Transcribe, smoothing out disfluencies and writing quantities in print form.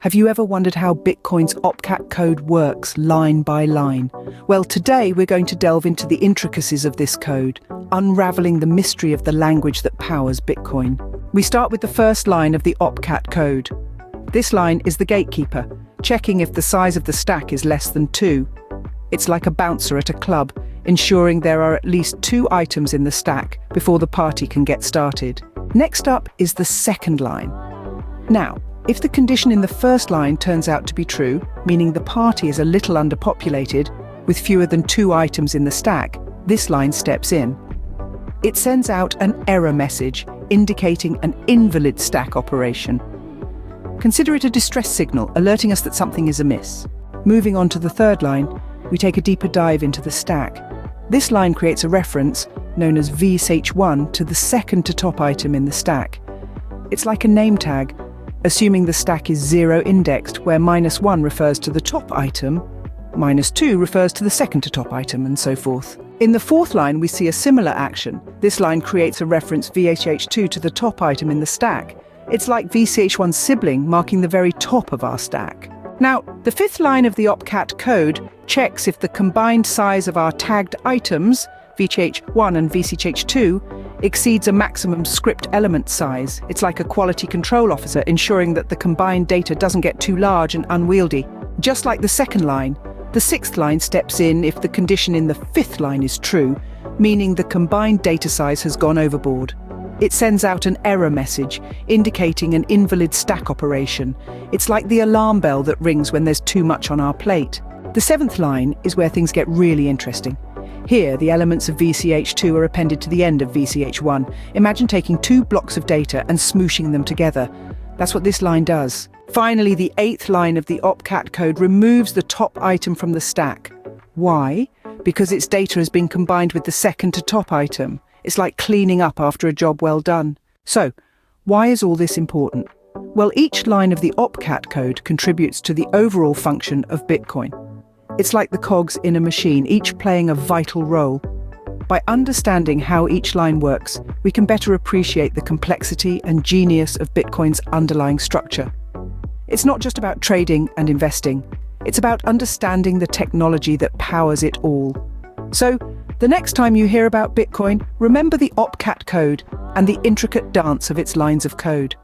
Have you ever wondered how Bitcoin's OpCAT code works line by line? Well, today we're going to delve into the intricacies of this code, unraveling the mystery of the language that powers Bitcoin. We start with the first line of the OpCAT code. This line is the gatekeeper, checking if the size of the stack is less than 2. It's like a bouncer at a club, ensuring there are at least 2 items in the stack before the party can get started. Next up is the second line. Now, if the condition in the first line turns out to be true, meaning the party is a little underpopulated, with fewer than 2 items in the stack, this line steps in. It sends out an error message, indicating an invalid stack operation. Consider it a distress signal, alerting us that something is amiss. Moving on to the third line, we take a deeper dive into the stack. This line creates a reference, known as VSH1, to the second to top item in the stack. It's like a name tag, assuming the stack is 0 indexed, where -1 refers to the top item, -2 refers to the second to top item, and so forth. In the fourth line, we see a similar action. This line creates a reference VSH2 to the top item in the stack. It's like VSH1's sibling, marking the very top of our stack. Now, the fifth line of the OpCAT code checks if the combined size of our tagged items, VSH1 and VSH2, exceeds a maximum script element size. It's like a quality control officer, ensuring that the combined data doesn't get too large and unwieldy. Just like the second line, the sixth line steps in if the condition in the fifth line is true, meaning the combined data size has gone overboard. It sends out an error message, indicating an invalid stack operation. It's like the alarm bell that rings when there's too much on our plate. The seventh line is where things get really interesting. Here, the elements of VSH2 are appended to the end of VSH1. Imagine taking 2 blocks of data and smooshing them together. That's what this line does. Finally, the eighth line of the OpCAT code removes the top item from the stack. Why? Because its data has been combined with the second to top item. It's like cleaning up after a job well done. So, why is all this important? Well, each line of the OpCAT code contributes to the overall function of Bitcoin. It's like the cogs in a machine, each playing a vital role. By understanding how each line works, we can better appreciate the complexity and genius of Bitcoin's underlying structure. It's not just about trading and investing. It's about understanding the technology that powers it all. So, the next time you hear about Bitcoin, remember the OpCAT code and the intricate dance of its lines of code.